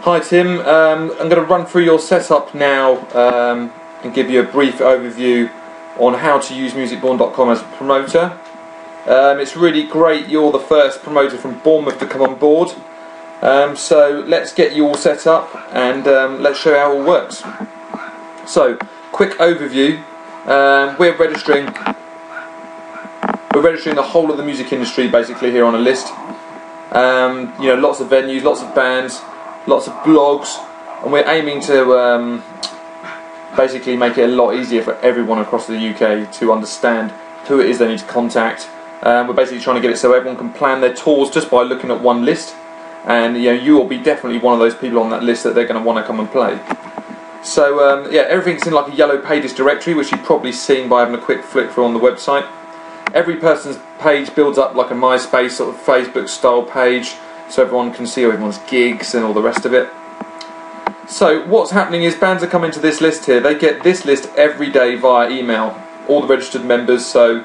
Hi Tim, I'm going to run through your setup now and give you a brief overview on how to use musicborn.com as a promoter. It's really great you're the first promoter from Bournemouth to come on board, so let's get you all set up and let's show you how it all works. So, quick overview, we're registering the whole of the music industry basically here on a list. You know, lots of venues, lots of bands, lots of blogs, and we're aiming to basically make it a lot easier for everyone across the UK to understand who it is they need to contact. We're basically trying to get it so everyone can plan their tours just by looking at one list, and you know, you will be definitely one of those people on that list that they're going to want to come and play. So yeah, everything's in like a yellow pages directory, which you've probably seen by having a quick flick through on the website. Every person's page builds up like a MySpace sort of Facebook style page, so everyone can see everyone's gigs and all the rest of it. So what's happening is bands are coming to this list here. They get this list every day via email, all the registered members. So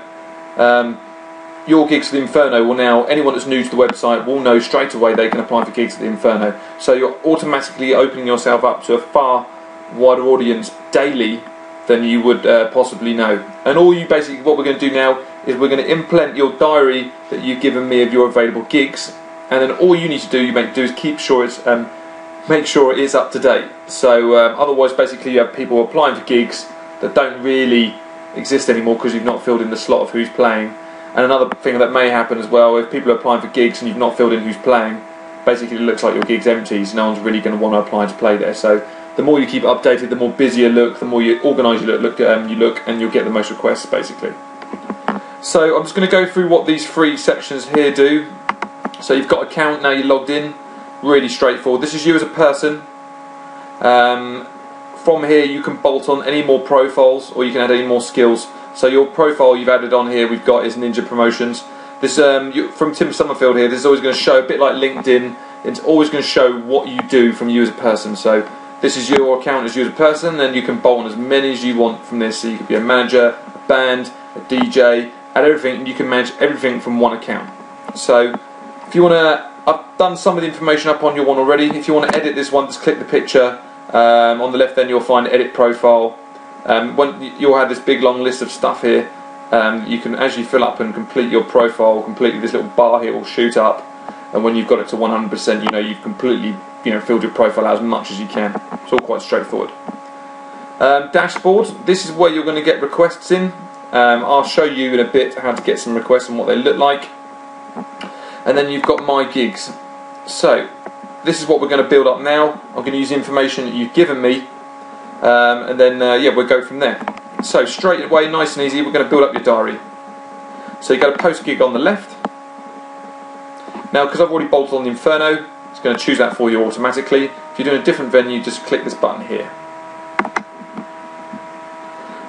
your gigs at the Inferno will now, anyone that's new to the website will know straight away they can apply for gigs at the Inferno. So you're automatically opening yourself up to a far wider audience daily than you would possibly know. And all you basically, what we're going to do now is we're going to implement your diary that you've given me of your available gigs, and then all you need to do is keep sure it's make sure it is up to date. So otherwise, basically, you have people applying for gigs that don't really exist anymore because you've not filled in the slot of who's playing. And another thing that may happen as well, if people are applying for gigs and you've not filled in who's playing, basically it looks like your gig's empty, so no one's really going to want to apply to play there. So the more you keep it updated, the more busy you look, the more you organise you look, and you'll get the most requests basically. So I'm just going to go through what these three sections here do. So you've got account, now you're logged in, really straightforward. This is you as a person. From here you can bolt on any more profiles or you can add any more skills. So your profile you've added on here we've got is Ninja Promotions. This from Tim Summerfield here, this is always going to show, a bit like LinkedIn, it's always going to show what you do from you as a person. So this is your account as you as a person, then you can bolt on as many as you want from this. So you could be a manager, a band, a DJ, add everything, and you can manage everything from one account. So if you want to, I've done some of the information up on your one already. If you want to edit this one, just click the picture. On the left then you'll find edit profile. You'll have this big long list of stuff here. You can, as you fill up and complete your profile completely, this little bar here will shoot up, and when you've got it to 100%, you know you've completely filled your profile out as much as you can. It's all quite straightforward. Dashboard, this is where you're going to get requests in. I'll show you in a bit how to get some requests and what they look like. And then you've got my gigs. So this is what we're going to build up now. I'm going to use the information that you've given me, and then yeah, we'll go from there. So straight away, nice and easy, we're going to build up your diary. So you've got a post gig on the left. Now because I've already bolted on the Inferno, it's going to choose that for you automatically. If you're doing a different venue, just click this button here.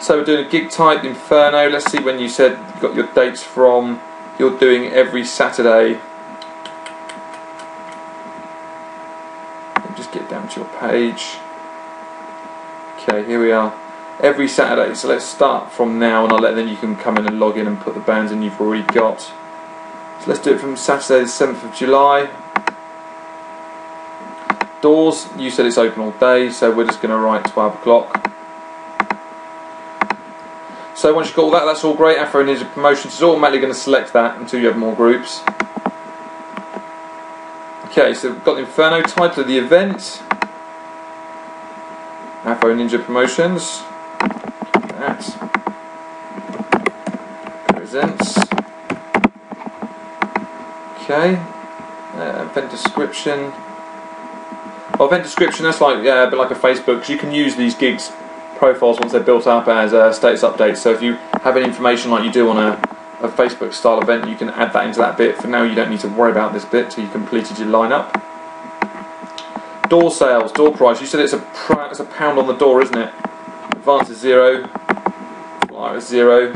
So we're doing a gig type, Inferno. Let's see when you said you got your dates from. You're doing every Saturday. Let me just get down to your page. Okay, here we are. Every Saturday. So let's start from now, and then you can come in and log in and put the bands in you've already got. So let's do it from Saturday the 7th of July. Doors, you said it's open all day, so we're just going to write 12 o'clock. So once you've got all that, that's all great. Afro Ninja Promotions is automatically going to select that until you have more groups. Okay, so we've got the Inferno, title of the event, Afro Ninja Promotions, that presents. Okay, event description. Well, event description, that's like a bit like a Facebook, because you can use these gigs profiles once they're built up as status updates. So if you have any information like you do on a Facebook style event, you can add that into that bit. For now you don't need to worry about this bit till you've completed your lineup. Door sales, door price, you said it's a £1 on the door, isn't it? Advance is 0, flyer is 0.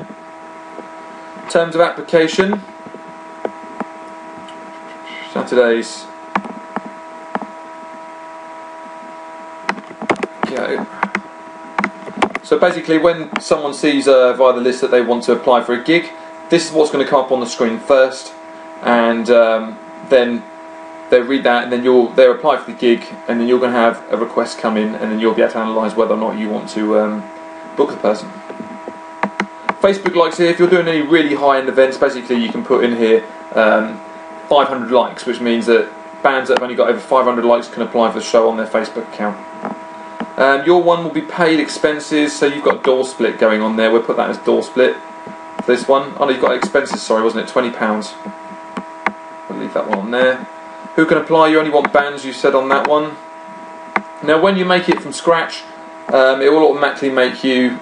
Terms of application, Saturdays. Go. So basically when someone sees via the list that they want to apply for a gig, this is what's going to come up on the screen first, and then They'll read that, and then they'll apply for the gig, and then you're going to have a request come in, and then you'll be able to analyse whether or not you want to book the person. Facebook likes here, if you're doing any really high-end events, basically you can put in here 500 likes, which means that bands that have only got over 500 likes can apply for the show on their Facebook account. Your one will be paid expenses, so you've got door split going on there. We'll put that as door split for this one. Oh no, you've got expenses, sorry, wasn't it? £20. We'll leave that one on there. Who can apply? You only want bands, you said on that one. Now when you make it from scratch, it will automatically make you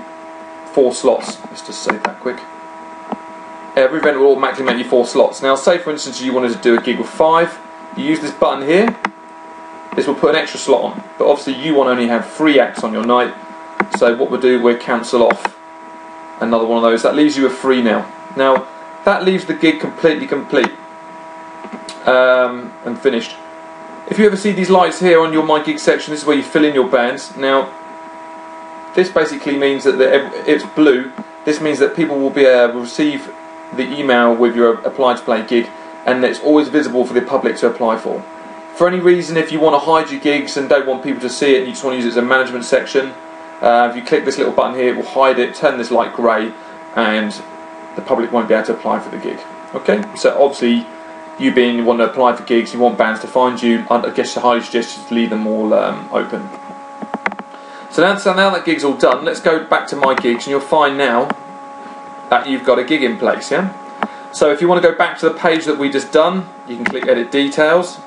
4 slots. Let's just save that quick. Every event will automatically make you 4 slots. Now say for instance you wanted to do a gig with 5, you use this button here, this will put an extra slot on, but obviously you want to only have 3 acts on your night, so what we'll do, we'll cancel off another one of those. That leaves you with 3 now. Now that leaves the gig completely complete and finished. If you ever see these lights here on your My Gig section, this is where you fill in your bands. Now this basically means that it's blue. This means that people will be able to receive the email with your apply to play gig, and it's always visible for the public to apply for. For any reason, if you want to hide your gigs and don't want people to see it and you just want to use it as a management section, if you click this little button here, it will hide it, turn this light grey, and the public won't be able to apply for the gig. Okay, so obviously you being want to apply for gigs, you want bands to find you, I guess I highly suggest you to leave them all open. So now that gig's all done, let's go back to My Gigs, and you'll find now that you've got a gig in place, yeah? So if you want to go back to the page that we just done, you can click Edit Details.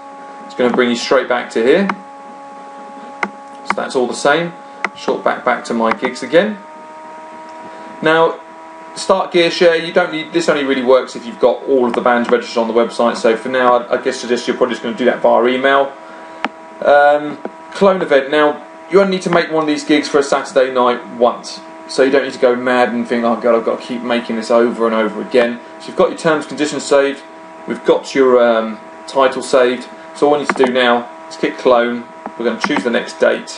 It's going to bring you straight back to here. So that's all the same. Short back to My Gigs again. Now, Start Gear Share, you don't need, this only really works if you've got all of the bands registered on the website, so for now I guess suggest you're probably just going to do that via email. Clone event, now you only need to make one of these gigs for a Saturday night once, so you don't need to go mad and think, oh god, I've got to keep making this over and over again. So you've got your terms and conditions saved, we've got your title saved, so all we need to do now is click clone. We're going to choose the next date,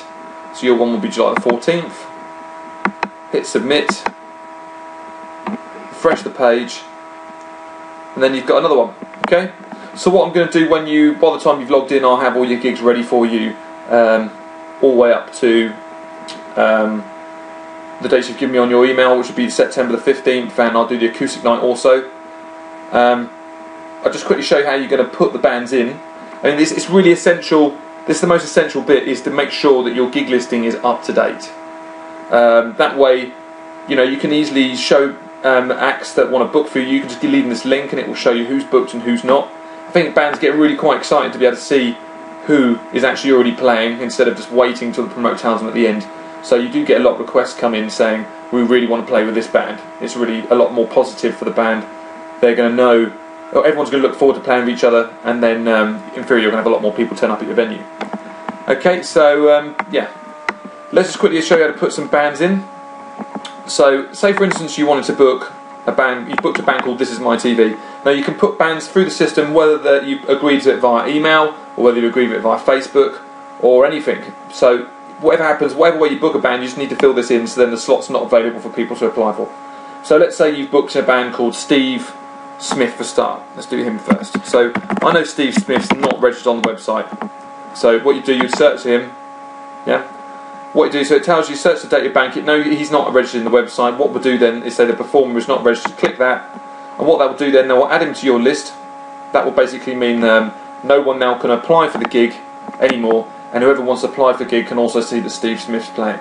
so your one will be July the 14th, hit submit, refresh the page, and then you've got another one. Okay, so what I'm going to do, by the time you've logged in, I'll have all your gigs ready for you, all the way up to the dates you've given me on your email, which would be September the 15th, and I'll do the acoustic night also. I'll just quickly show you how you're going to put the bands in. I mean, it's really essential. This is the most essential bit, is to make sure that your gig listing is up to date. That way, you know, you can easily show acts that want to book for you. You can just leave them this link and it will show you who's booked and who's not. I think bands get really quite excited to be able to see who is actually already playing, instead of just waiting till the promote tells them at the end. So you do get a lot of requests come in saying, we really want to play with this band. It's really a lot more positive for the band. They're going to know, everyone's going to look forward to playing with each other, and then in theory you're going to have a lot more people turn up at your venue. Okay, so yeah, let's just quickly show you how to put some bands in. So say for instance you wanted to book a band, you've booked a band called This Is My TV. Now you can put bands through the system, whether you agree to it via email or whether you agree to it via Facebook or anything. So whatever happens, whatever way you book a band, you just need to fill this in, so then the slot's not available for people to apply for. So let's say you've booked a band called Steve Smith for start. Let's do him first. So I know Steve Smith's not registered on the website. So what you do, you search him, yeah. What you do, so it tells you search the date of bank. No, he's not registered in the website. What we'll do then is say the performer is not registered. Click that, and what that will do then, they will add him to your list. That will basically mean no one now can apply for the gig anymore, and whoever wants to apply for the gig can also see that Steve Smith's playing.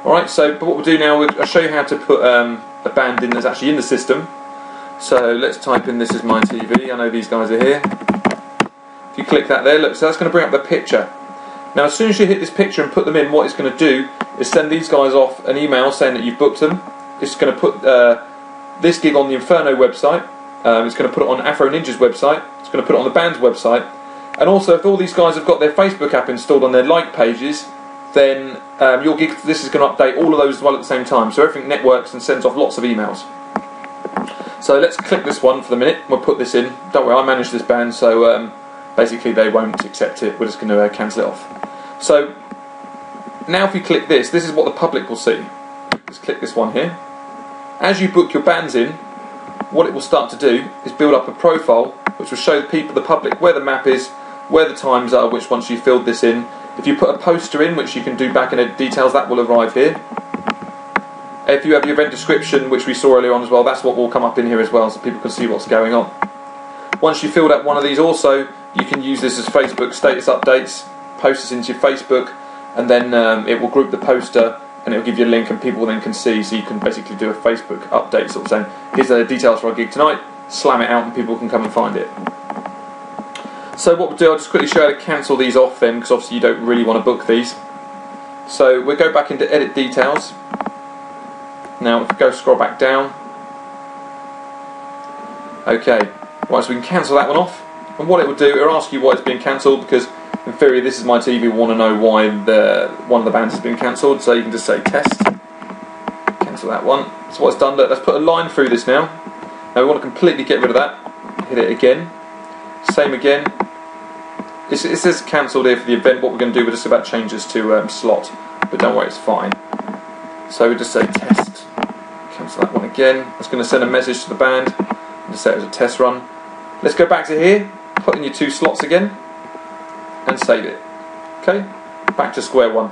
Alright, so but what we'll do now, I'll show you how to put a band in that's actually in the system. So let's type in This Is My TV. I know these guys are here. If you click that there, look, so that's going to bring up the picture. Now as soon as you hit this picture and put them in, what it's going to do is send these guys off an email saying that you've booked them. It's going to put this gig on the Inferno website. It's going to put it on Afro Ninja's website. It's going to put it on the band's website. And also, if all these guys have got their Facebook app installed on their like pages, then your gig, this is going to update all of those as well at the same time. So everything networks and sends off lots of emails. So let's click this one for the minute. We'll put this in. Don't worry, I manage this band, so basically they won't accept it. We're just going to cancel it off. So now if you click this, this is what the public will see. Just click this one here. As you book your bands in, what it will start to do is build up a profile which will show the people, the public, where the map is, where the times are, which once you filled this in. If you put a poster in, which you can do back in the details, that will arrive here. If you have your event description, which we saw earlier on as well, that's what will come up in here as well, so people can see what's going on. Once you filled out one of these also, you can use this as Facebook status updates, post this into your Facebook, and then it will group the poster and it will give you a link and people then can see, so you can basically do a Facebook update sort of saying, here's the details for our gig tonight, slam it out and people can come and find it. So what we'll do, I'll just quickly show you how to cancel these off then, because obviously you don't really want to book these. So we'll go back into edit details. Now if we go scroll back down. Okay, right, so we can cancel that one off. And what it will do, it will ask you why it's been cancelled, because in theory this is my TV, we want to know why one of the bands has been cancelled, so you can just say test, cancel that one. So what it's done, let's put a line through this now. Now we want to completely get rid of that, hit it again, same again. It says cancelled here for the event. What we're going to do, we're just about changes to slot, but don't worry, it's fine. So we just say test, cancel that one again. It's going to send a message to the band, and just say it was a test run. Let's go back to here, put in your 2 slots again, and save it. Okay, back to square one.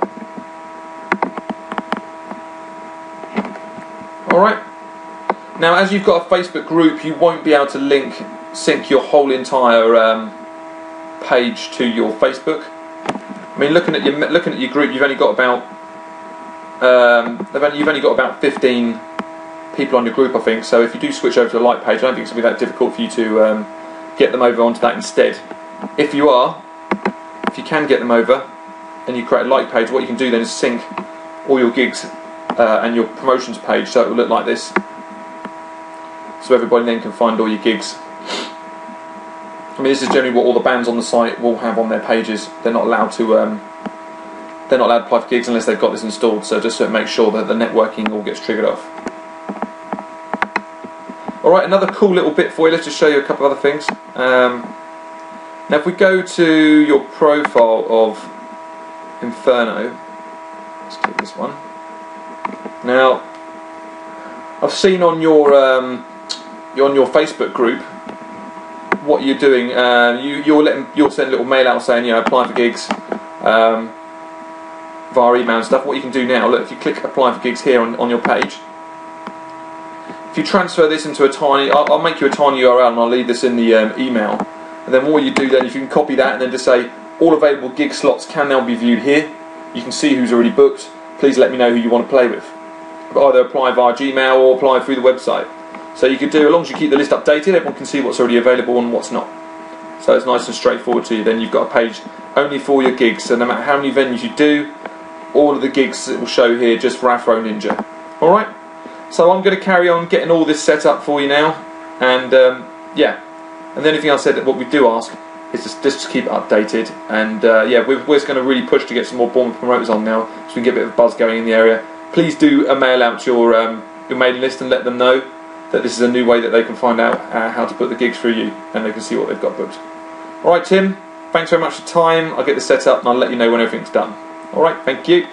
Alright, now as you've got a Facebook group, you won't be able to sync your whole entire page to your Facebook. I mean, looking at your group, you've only got about 15 people on your group, I think. So if you do switch over to a like page, I don't think it's going to be that difficult for you to get them over onto that instead. If you can get them over and you create a like page, what you can do then is sync all your gigs and your promotions page, so it will look like this, so everybody then can find all your gigs. I mean, this is generally what all the bands on the site will have on their pages. They're not allowed to apply for gigs unless they've got this installed, so just to make sure that the networking all gets triggered off. Alright, another cool little bit for you, let's just show you a couple of other things. Now if we go to your profile of Inferno, let's click this one. Now, I've seen on your Facebook group what you're doing. You'll send a little mail out saying, you know, apply for gigs via email and stuff. What you can do now, look, if you click apply for gigs here on your page, if you transfer this into a tiny, I'll make you a tiny URL and I'll leave this in the email. And then what you do then, if you can copy that and then just say, all available gig slots can now be viewed here. You can see who's already booked. Please let me know who you want to play with. Either apply via Gmail or apply through the website. So you could do, as long as you keep the list updated, everyone can see what's already available and what's not. So it's nice and straightforward to you. Then you've got a page only for your gigs. So no matter how many venues you do, all of the gigs it will show here just for Afro Ninja. Alright? So I'm going to carry on getting all this set up for you now. And yeah. And the only thing I said that what we do ask is just keep it updated. And yeah, we're going to really push to get some more Bournemouth promoters on now, so we can get a bit of buzz going in the area. Please do mail out to your mailing list and let them know that this is a new way that they can find out how to put the gigs through you, and they can see what they've got booked. Alright Tim, thanks very much for your time. I'll get this set up and I'll let you know when everything's done. Alright, thank you.